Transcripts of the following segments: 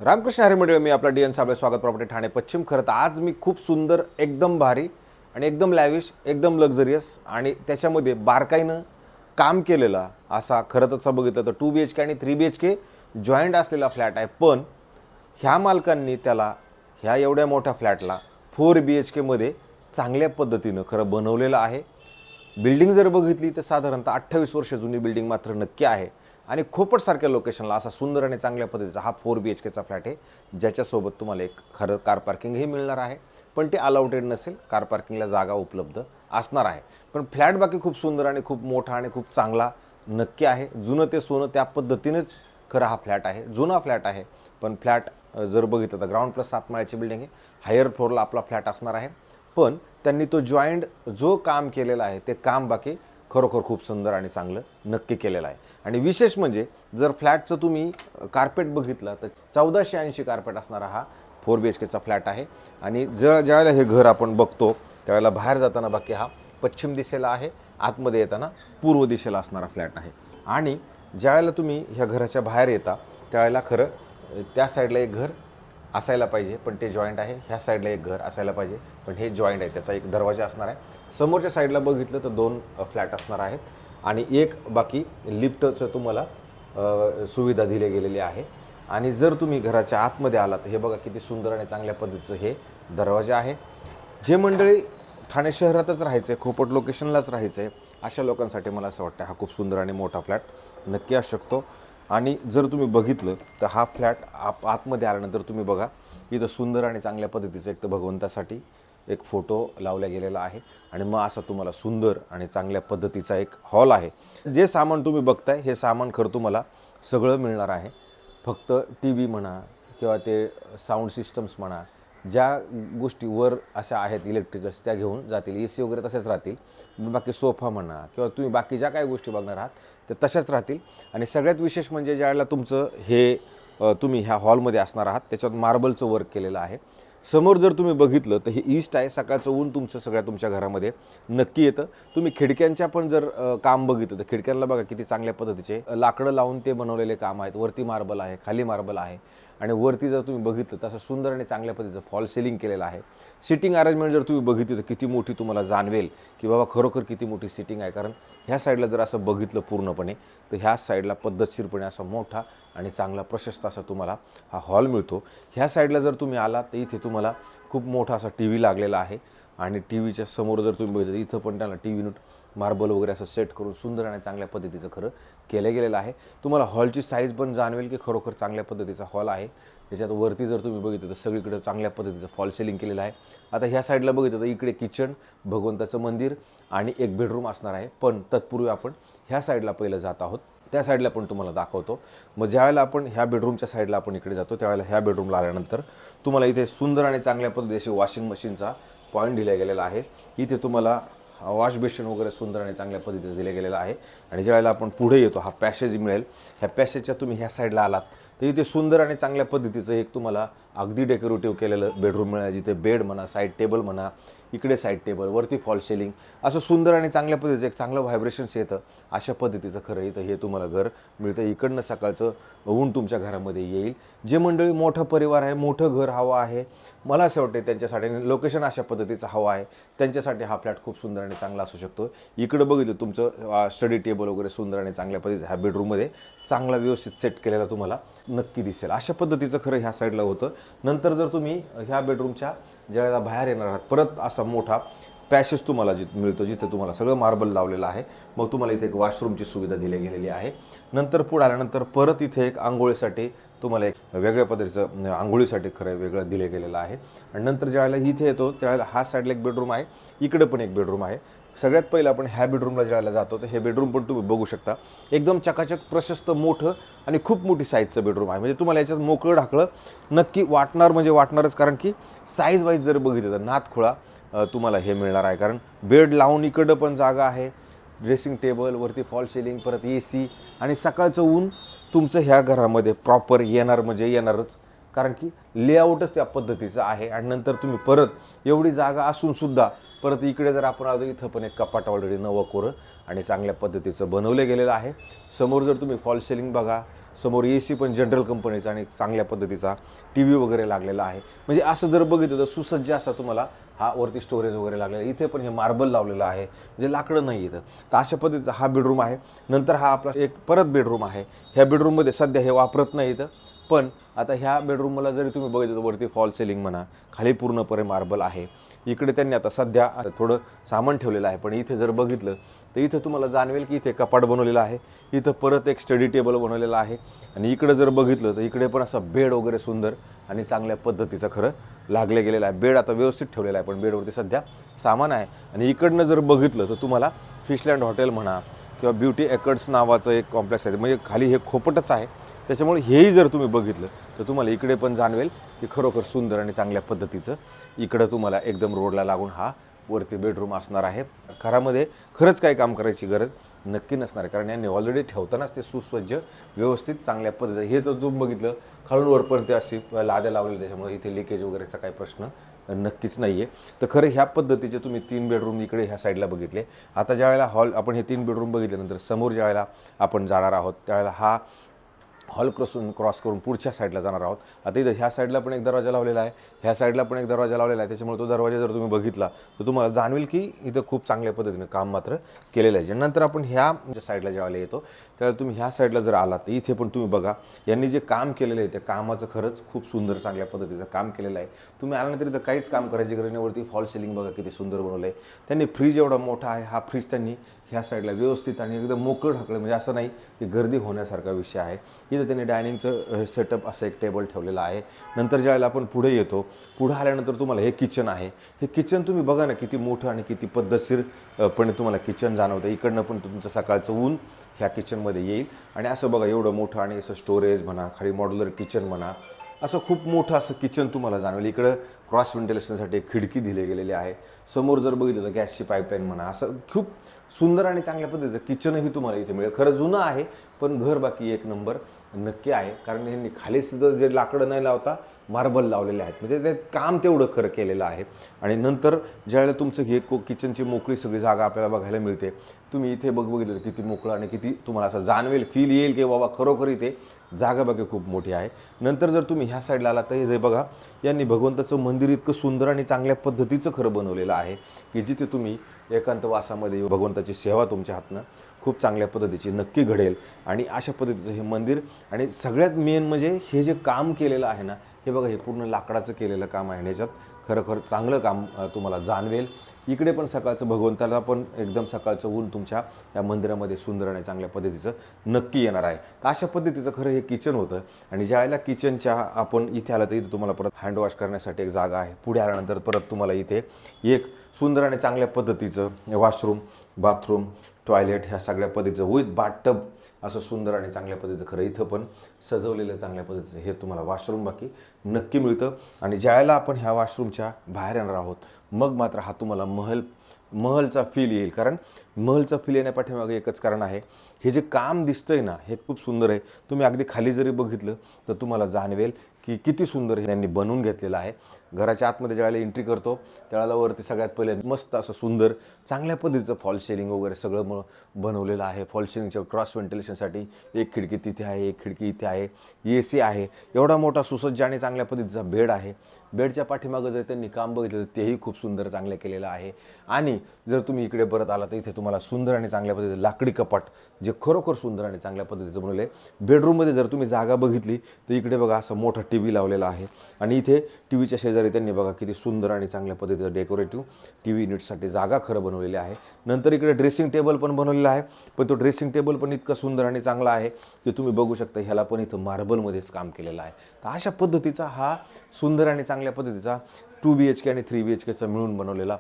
रामकृष्ण हरी मंडळी, मी आपला डी.एन. साबळे, स्वागत प्रॉपर्टी ठाणे पश्चिम. खरं तर आज मी खूप सुंदर, एकदम भारी आणि एकदम लॅविश, एकदम लक्झरियस आणि त्याच्यामध्ये बारकाईनं काम केलेला असा, खरं तर बघितलं तर 2 BHK आणि 3 BHK जॉईंट असलेला फ्लॅट आहे. पण ह्या मालकांनी त्याला ह्या एवढ्या मोठ्या फ्लॅटला 4 BHK मध्ये चांगल्या पद्धतीनं खरं बनवलेलं आहे. बिल्डिंग जर बघितली तर साधारणतः 28 वर्ष जुनी बिल्डिंग मात्र नक्की आहे आणि खोपटसारख्या लोकेशनला असा सुंदर आणि चांगल्या पद्धतीचा हा 4 BHKचा फ्लॅट आहे, ज्याच्यासोबत तुम्हाला एक खरं कार पार्किंगही मिळणार आहे. पण ते अलाउटेड नसेल, कार पार्किंगला जागा उपलब्ध असणार आहे. पण फ्लॅट बाकी खूप सुंदर आणि खूप मोठा आणि खूप चांगला नक्की आहे. जुनं ते सोनं त्या पद्धतीनेच खरं हा फ्लॅट आहे. जुना फ्लॅट आहे, पण फ्लॅट जर बघितलं तर ग्राउंड प्लस 7 माळ्याची बिल्डिंग आहे. हायर फ्लोअरला आपला फ्लॅट असणार आहे. पण त्यांनी तो जॉईंट जो काम केलेलं आहे ते काम बाकी खरोखर खूप सुंदर आणि चांगलं नक्की केलेलं आहे. आणि विशेष म्हणजे जर फ्लॅटचं तुम्ही कार्पेट बघितलं तर 1480 कार्पेट असणारा हा 4 BHKचा फ्लॅट आहे. आणि ज्यावेळेला हे घर आपण बघतो त्यावेळेला बाहेर जाताना बाकी हा पश्चिम दिशेला आहे, आतमध्ये येताना पूर्व दिशेला असणारा फ्लॅट आहे. आणि ज्यावेळेला तुम्ही ह्या घराच्या बाहेर येता त्यावेळेला खरं त्या साईडला एक घर असायला पाहिजे, पण ते जॉईंट आहे. ह्या साईडला एक घर असायला पाहिजे, पण हे जॉईंट आहे. त्याचा एक दरवाजा असणार आहे. समोरच्या साईडला बघितलं तर 2 फ्लॅट असणार आहेत आणि एक बाकी लिफ्टचं तुम्हाला सुविधा दिली गेलेली आहे. आणि जर तुम्ही घराच्या आतमध्ये आलात तर हे बघा किती सुंदर आणि चांगल्या पद्धतीचं हे दरवाजा आहे. जे मंडळी ठाणे शहरातच राहायचं आहे, खोपट लोकेशनलाच राहायचं आहे, अशा लोकांसाठी मला असं वाटतं हा खूप सुंदर आणि मोठा फ्लॅट नक्की असू शकतो. आणि जर तुम्ही बघितलं तर हा फ्लॅट आतमध्ये आल्यानंतर तुम्ही बघा इथं सुंदर आणि चांगल्या पद्धतीचं एक तर भगवंतासाठी एक फोटो लावला गेलेला आहे आणि मग असा तुम्हाला सुंदर आणि चांगल्या पद्धतीचा एक हॉल आहे. जे सामान तुम्ही बघताय हे सामान खरं तुम्हाला सगळं मिळणार आहे. फक्त टी व्ही म्हणा किंवा ते साऊंड सिस्टम्स म्हणा, ज्या गोष्टी वर अशा आहेत इलेक्ट्रिकल्स त्या घेऊन जातील. AC वगैरे तसेच राहतील. बाकी सोफा म्हणा किंवा तुम्ही बाकी ज्या काही गोष्टी बघणार आहात त्या तशाच राहतील. आणि सगळ्यात विशेष म्हणजे ज्यावेळेला तुमचं हे तुम्ही ह्या हॉलमध्ये असणार आहात त्याच्यात मार्बलचं वर्क केलेलं आहे. समोर जर तुम्ही बघितलं तर हे ईस्ट आहे. सकाळचं ऊन तुमचं सगळ्या तुमच्या घरामध्ये नक्की येतं. तुम्ही खिडक्यांच्या पण जर काम बघितलं तर खिडक्यांना बघा किती चांगल्या पद्धतीचे लाकडं लावून ते बनवलेले काम आहेत. वरती मार्बल आहे, खाली मार्बल आहे आणि वरती जर तुम्ही बघितलं तसं सुंदर आणि चांगल्या पद्धतीचं फॉल सिलिंग केलेलं आहे. सिटिंग अरेंजमेंट जर तुम्ही बघितली तर किती मोठी तुम्हाला जाणवेल की बाबा खरोखर किती मोठी सिटिंग आहे. कारण ह्या साईडला जर असं बघितलं पूर्णपणे तर ह्या साईडला पद्धतशीरपणे असा मोठा आणि चांगला प्रशस्त असा तुम्हाला हा हॉल मिळतो. ह्या साईडला जर तुम्ही आलात तर इथे तुम्हाला खूप मोठा असा TV लागलेला आहे आणि TVच्या समोर जर तुम्ही बघितलं इथं पण त्याला TV नोट मार्बल वगैरे असं सेट करून सुंदर आणि चांगल्या पद्धतीचं खरं केलं गेलेलं आहे. तुम्हाला हॉलची साईज पण जाणवेल की खरोखर चांगल्या पद्धतीचा हॉल आहे. त्याच्यात वरती जर तुम्ही बघितलं तर सगळीकडे चांगल्या पद्धतीचं फॉल सिलिंग केलेलं आहे. आता ह्या साईडला बघितलं तर इकडे किचन, भगवंताचं मंदिर आणि एक बेडरूम असणार आहे. पण तत्पूर्वी आपण ह्या साईडला पहिलं जात आहोत, त्या साईडला पण तुम्हाला दाखवतो. मग ज्यावेळेला आपण ह्या बेडरूमच्या साईडला आपण इकडे जातो त्यावेळेला ह्या बेडरूमला आल्यानंतर तुम्हाला इथे सुंदर आणि चांगल्या पद्धतीची वॉशिंग मशीनचा पॉईंट दिला गेलेला आहे. इथे तुम्हाला वॉश बेसिन वगैरे सुंदर आणि चांगल्या पद्धतीने दिलं गेलेलं आहे. आणि ज्यावेळेला आपण पुढे येतो हा पॅसेज मिळेल. ह्या पॅसेजच्या तुम्ही ह्या साईडला आलात तर इथे सुंदर आणि चांगल्या पद्धतीचं एक तुम्हाला अगदी डेकोरेटिव्ह केलेलं बेडरूम मिळेल, जिथे बेड म्हणा, साईड टेबल म्हणा, इकडे साईड टेबल, वरती फॉल सिलिंग असं सुंदर आणि चांगल्या पद्धतीचं एक चांगलं व्हायब्रेशन्स येतं. अशा पद्धतीचं खरं इथं हे तुम्हाला घर मिळतं. इकडनं सकाळचं ऊन तुमच्या घरामध्ये येईल. जे मंडळी मोठं परिवार आहे, मोठं घर हवं आहे, मला असं वाटतं त्यांच्यासाठी लोकेशन अशा पद्धतीचं हवं आहे, त्यांच्यासाठी हा फ्लॅट खूप सुंदर आणि चांगला असू शकतो. इकडं बघितलं तुमचं स्टडी टेबल वगैरे सुंदर आणि चांगल्या पद्धतीचं ह्या बेडरूममध्ये चांगला व्यवस्थित सेट केलेला तुम्हाला नक्की दिसेल. अशा पद्धतीचं खरं ह्या साईडला होतं. नंतर जर तुम्ही ह्या बेडरूमच्या ज्यावेळेला बाहेर येणार आहात परत असा मोठा पॅसेज तुम्हाला मिळतो, जिथे तुम्हाला सगळं मार्बल लावलेलं आहे. मग तुम्हाला इथे एक वॉशरूमची सुविधा दिली गेलेली आहे. नंतर पुढे आल्यानंतर परत इथे एक आंघोळीसाठी तुम्हाला एक वेगळ्या पद्धतीचं आंघोळीसाठी खरं वेगळं दिलं गेलेलं आहे. आणि नंतर ज्यावेळेला इथे येतो त्यावेळेला हा साईडला एक बेडरूम आहे, इकडे पण एक बेडरूम आहे. सगळ्यात पहिलं आपण ह्या बेडरूमला ज्यावेळेला जातो तर हे बेडरूम पण तुम्ही बघू शकता. एकदम चकाचक प्रशस्त मोठं आणि खूप मोठी साईजचं बेडरूम आहे. म्हणजे तुम्हाला याच्यात मोकळं ढाकळं नक्की वाटणार, म्हणजे वाटणारच. कारण की साईज वाईज जर बघितलं तर नाथखुळा तुम्हाला हे मिळणार आहे. कारण बेड लावून इकडं पण जागा आहे, ड्रेसिंग टेबल, वरती फॉल सिलिंग, परत AC आणि सकाळचं ऊन तुमचं ह्या घरामध्ये प्रॉपर येणार म्हणजे येणारच. कारण की लेआउटच त्या पद्धतीचं आहे. आणि नंतर तुम्ही परत एवढी जागा असूनसुद्धा परत इकडे जर आपण आलो इथं पण एक कपाट ऑलरेडी नवं कोरं आणि चांगल्या पद्धतीचं बनवलं गेलेलं आहे. समोर जर तुम्ही फॉल सिलिंग बघा, समोर AC पण जनरल कंपनीचा आणि चांगल्या पद्धतीचा TV वगैरे लागलेला आहे. म्हणजे असं जर बघितलं तर सुसज्ज असा तुम्हाला हा वरती स्टोरेज वगैरे लागलेला आहे. इथे पण हे मार्बल लावलेलं आहे, म्हणजे लाकडं नाही इथं. तर अशा पद्धतीचा हा बेडरूम आहे. नंतर हा आपला एक परत बेडरूम आहे. ह्या बेडरूममध्ये सध्या हे वापरत नाही इथं, पण आता ह्या बेडरूमला जरी तुम्ही बघितलं तर वरती फॉल सिलिंग म्हणा, खाली पूर्णपणे मार्बल आहे. इकडे त्यांनी आता सध्या थोडं सामान ठेवलेलं आहे, पण इथे जर बघितलं तर इथं तुम्हाला जाणवेल की इथे कपाट बनवलेलं आहे. इथं परत एक स्टडी टेबल बनवलेलं आहे आणि इकडे जर बघितलं तर इकडे पण असं बेड वगैरे सुंदर आणि चांगल्या पद्धतीचं खरं लागले गेलेलं आहे. बेड आता व्यवस्थित ठेवलेला आहे, पण बेडवरती सध्या सामान आहे. आणि इकडनं जर बघितलं तर तुम्हाला फिशलँड हॉटेल म्हणा किंवा ब्युटी एकर्ड्स नावाचं एक कॉम्प्लेक्स आहे, म्हणजे खाली हे खोपटच आहे. त्याच्यामुळे हेही जर तुम्ही बघितलं तर तुम्हाला इकडे पण जाणवेल की खरोखर सुंदर आणि चांगल्या पद्धतीचं इकडं तुम्हाला एकदम रोडला लागून हा वरती बेडरूम असणार आहे. घरामध्ये खरंच काही काम करायची गरज नक्की नसणार आहे, कारण यांनी ऑलरेडी ठेवतानाच ते सुसज्ज व्यवस्थित चांगल्या पद्धतीचं हे तर तुम्ही बघितलं खालून वरपर्यंत अशी लाद्या लावलेली, त्याच्यामुळे इथे लिकेज वगैरेचा काही प्रश्न नक्कीच नाही आहे. तर खरं ह्या पद्धतीचे तुम्ही 3 बेडरूम इकडे ह्या साईडला बघितले. आता ज्यावेळेला हॉल आपण हे 3 बेडरूम बघितल्यानंतर समोर ज्यावेळेला आपण जाणार आहोत त्यावेळेला हा हॉल क्रॉस करून पुढच्या साईडला जाणार आहोत. आता इथं ह्या साईडला पण एक दरवाजा लावलेला आहे, ह्या साईडला पण एक दरवाजा लावलेला आहे. त्याच्यामुळे तो दरवाजा जर तुम्ही बघितला तर तुम्हाला जाणवेल की इथं खूप चांगल्या पद्धतीने काम मात्र केलेलं आहे. नंतर आपण ह्या साईडला ज्यावेळेला येतो त्यावेळेला तुम्ही ह्या साईडला जर आलात तर इथे पण तुम्ही बघा यांनी जे काम केलेलं आहे त्या कामाचं खरंच खूप सुंदर चांगल्या पद्धतीचं काम केलेलं आहे. तुम्ही आल्यानंतर इथं काहीच काम करायची गरज नाही. वरती फॉल सिलिंग बघा किती सुंदर बनवलं आहे त्यांनी. फ्रीज एवढा मोठा आहे, हा फ्रीज त्यांनी ह्या साईडला व्यवस्थित आणि एकदम मोकळं ढाकलं, म्हणजे असं नाही की गर्दी होण्यासारखा विषय आहे. इथं त्यांनी डायनिंगचं सेटअप असं एक टेबल ठेवलेलं आहे. नंतर ज्यावेळेला आपण पुढे येतो, पुढे आल्यानंतर तुम्हाला हे किचन आहे. हे किचन तुम्ही बघा ना किती मोठं आणि किती पद्धतशीरपणे तुम्हाला किचन जाणवतं. इकडनं पण तुमचं सकाळचं ऊन ह्या किचनमध्ये येईल आणि असं बघा एवढं मोठं आणि असं स्टोरेज म्हणा, खाली मॉड्युलर किचन म्हणा, असं खूप मोठं असं किचन तुम्हाला जाणवेल. इकडं क्रॉस व्हेंटिलेशनसाठी एक खिडकी दिली गेलेली आहे. समोर जर बघितलं तर गॅसची पाईपलाईन म्हणा, असं खूप सुंदर आणि चांगल्या पद्धतीचं किचनही तुम्हाला इथे मिळेल. खरं जुनं आहे पण घर बाकी एक नंबर नक्की आहे, कारण यांनी खाली सुद्धा जे लाकडं नाही लावता मार्बल लावलेले आहेत, म्हणजे ते काम तेवढं खरं केलेलं आहे. आणि नंतर ज्यावेळेला तुमचं हे किचनची मोकळी सगळी जागा आपल्याला बघायला मिळते. तुम्ही इथे बघितलं किती मोकळं आणि किती तुम्हाला असं जाणवेल, फील येईल की बाबा खरोखर इथे जागा बघा खूप मोठी आहे. नंतर जर तुम्ही ह्या साईडला आला तर हे बघा यांनी भगवंताचं मंदिर इतकं सुंदर आणि चांगल्या पद्धतीचं खरं बनवलेलं आहे की जिथे तुम्ही एकांतवासामध्ये भगवंताची सेवा तुमच्या हातनं खूप चांगल्या पद्धतीची नक्की घडेल. आणि अशा पद्धतीचं हे मंदिर, आणि सगळ्यात मेन म्हणजे हे जे काम केलेलं आहे ना, हे बघा हे पूर्ण लाकडाचं केलेलं काम आहे. ह्याच्यात खरं चांगलं काम तुम्हाला जाणवेल. इकडे पण सकाळचं भगवंताला पण एकदम सकाळचं ऊन तुमच्या या मंदिरामध्ये सुंदर आणि चांगल्या पद्धतीचं नक्की येणार आहे. तर अशा पद्धतीचं खरं हे किचन होतं. आणि ज्यावेळेला किचनच्या आपण इथे आलं तर इथे तुम्हाला परत हँडवॉश करण्यासाठी एक जागा आहे. पुढे आल्यानंतर परत तुम्हाला इथे एक सुंदर आणि चांगल्या पद्धतीचं वॉशरूम, बाथरूम, टॉयलेट ह्या सगळ्या पद्धतीचं विथ बाथटब असं सुंदर आणि चांगल्या पद्धतीचं खरं इथं पण सजवलेलं चांगल्या पद्धतीचं हे तुम्हाला वॉशरूम बाकी नक्की मिळतं. आणि ज्यावेळेला आपण ह्या वॉशरूमच्या बाहेर येणार आहोत मग मात्र हा तुम्हाला महलचा फील येईल. कारण महलचा फील येण्यापाठीमागे एकच कारण आहे, हे जे काम दिसतंय ना हे खूप सुंदर आहे. तुम्ही अगदी खाली जरी बघितलं तर तुम्हाला जाणवेल की किती सुंदर हे त्यांनी बनवून घेतलेलं आहे. घराच्या आतमध्ये ज्यावेळेला एंट्री करतो त्यावेळेला वरती सगळ्यात पहिले मस्त असं सुंदर चांगल्या पद्धतीचं फॉल सिलिंग वगैरे सगळं बनवलेलं आहे. फॉल सिलिंगच्या क्रॉस व्हेंटिलेशनसाठी एक खिडकी तिथे आहे, एक खिडकी इथे आहे, AC आहे. एवढा मोठा सुसज्ज आणि चांगल्या पद्धतीचा बेड आहे. बेडच्या पाठीमागं जर त्यांनी काम बघितलं तर तेही खूप सुंदर चांगलं केलेलं आहे. आणि जर तुम्ही इकडे परत आला तर इथे तुम्हाला सुंदर आणि चांगल्या पद्धतीचं लाकडी कपाट जे खरोखर सुंदर आणि चांगल्या पद्धतीचं बनवलं आहे. बेडरूममध्ये जर तुम्ही जागा बघितली तर इकडे बघा असं मोठा TV लावलेला आहे. आणि इथे TVच्या शेजारी त्यांनी बघा किती सुंदर आणि चांगल्या पद्धतीचं डेकोरेटिव्ह TV युनिटसाठी जागा खरं बनवलेली आहे. नंतर इकडे ड्रेसिंग टेबल पण बनवलेला आहे, पण तो ड्रेसिंग टेबल पण इतका सुंदर आणि चांगला आहे की तुम्ही बघू शकता ह्याला पण इथं मार्बलमध्येच काम केलेलं आहे. तर अशा पद्धतीचा हा सुंदर आणि चांगल्या पद्धतीचा 2 BHK आणि 3 BHKचा मिळून बनवलेला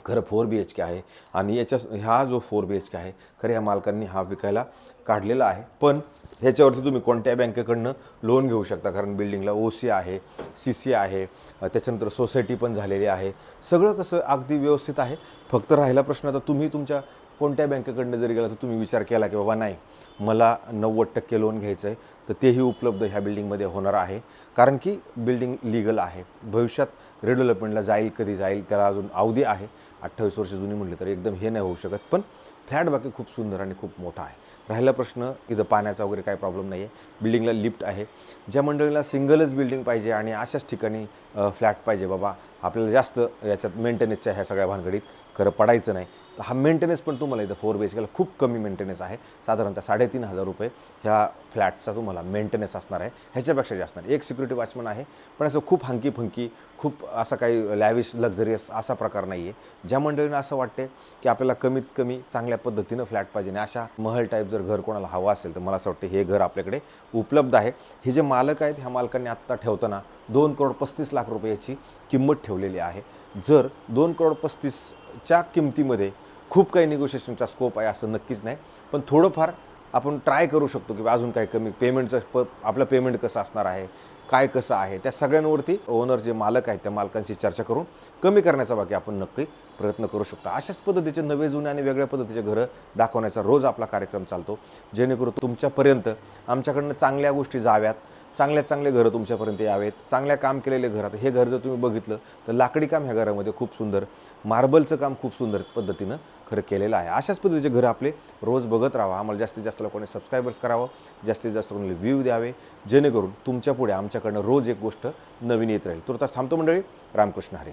खरं 4 BHK आहे. आणि हा जो 4 BHK आहे खरं ह्या मालकांनी हा विकायला काढलेला आहे. पण ह्याच्यावरती तुम्ही कोणत्या बँकेकडनं लोन घेऊ शकता, कारण बिल्डिंगला OC आहे, CC आहे, त्याच्यानंतर सोसायटी पण झालेली आहे. सगळं कसं अगदी व्यवस्थित आहे. फक्त राहिला प्रश्न आता तुम्ही तुमच्या कोणत्या बँकेकडनं जरी गेला तर तुम्ही विचार केला की बाबा नाही मला 90% लोन घ्यायचं आहे, तर तेही उपलब्ध ह्या बिल्डिंगमध्ये होणार आहे. कारण की बिल्डिंग लीगल आहे. भविष्यात रिडेव्हलपमेंटला जाईल, कधी जाईल त्याला अजून अवधी आहे. 28 वर्ष जुनी म्हटली तर एकदम हे नाही होऊ शकत, पण फ्लॅट बाकी खूप सुंदर आणि खूप मोठा आहे. राहिला प्रश्न इथं पाण्याचा वगैरे काही प्रॉब्लेम नाही आहे. बिल्डिंगला लिफ्ट आहे. ज्या मंडळीला सिंगलच बिल्डिंग पाहिजे आणि अशाच ठिकाणी फ्लॅट पाहिजे बाबा, आपल्याला जास्त याच्यात मेंटेनन्सच्या ह्या सगळ्या भानगडीत खरं पडायचं नाही, तर हा मेंटेनन्स पण तुम्हाला इथं 4 BHKला खूप कमी मेंटेनन्स आहे. साधारणतः 3,500 रुपये ह्या फ्लॅटचा तुम्हाला मेंटेनन्स असणार आहे. ह्याच्यापेक्षा जास्त नाही. एक सिक्युरिटी वॉचमन आहे, पण असं खूप हंकी फंकी, खूप असं काही लॅविश लक्झरियस असा प्रकार नाही आहे. ज्या मंडळींना असं वाटते की आपल्याला कमीत कमी चांगल्या पद्धतीनं फ्लॅट पाहिजे आणि अशा महल टाईप जर घर कोणाला हवं असेल, तर मला असं वाटतं हे घर आपल्याकडे उपलब्ध आहे. हे जे मालक आहेत, ह्या मालकांनी आत्ता ठेवताना 2,35,00,000 रुपये याची किंमत ठेवलेली आहे. जर 2,35,00,000च्या किमतीमध्ये खूप काही निगोशिएशनचा स्कोप आहे असं नक्कीच नाही, पण थोडंफार आपण ट्राय करू शकतो की अजून काही कमी पेमेंटचं आपलं पेमेंट कसं असणार आहे, काय कसं आहे, त्या सगळ्यांवरती ओनर जे मालक आहेत त्या मालकांशी चर्चा करून कमी करण्याचा बाकी आपण नक्की प्रयत्न करू शकतो. अशाच पद्धतीचे नवे जुने आणि वेगळ्या पद्धतीचे घरं दाखवण्याचा रोज आपला कार्यक्रम चालतो, जेणेकरून तुमच्यापर्यंत आमच्याकडनं चांगल्या गोष्टी जाव्यात, चांगले घरं तुमच्यापर्यंत यावेत, चांगल्या काम केलेले घर. आता हे घर जर तुम्ही बघितलं तर लाकडी काम ह्या घरामध्ये खूप सुंदर, मार्बलचं काम खूप सुंदर पद्धतीनं खरं केलेलं आहे. अशाच पद्धतीचे घरं आपले रोज बघत राहा. आम्हाला जास्तीत जास्त लोकांनी सबस्क्रायबर्स करावं, जास्तीत जास्त कोणी व्ह्यू द्यावे, जेणेकरून तुमच्या पुढे आमच्याकडनं रोज एक गोष्ट नवीन येत राहील. तुर्तास थांबतो मंडळी. रामकृष्ण हरी.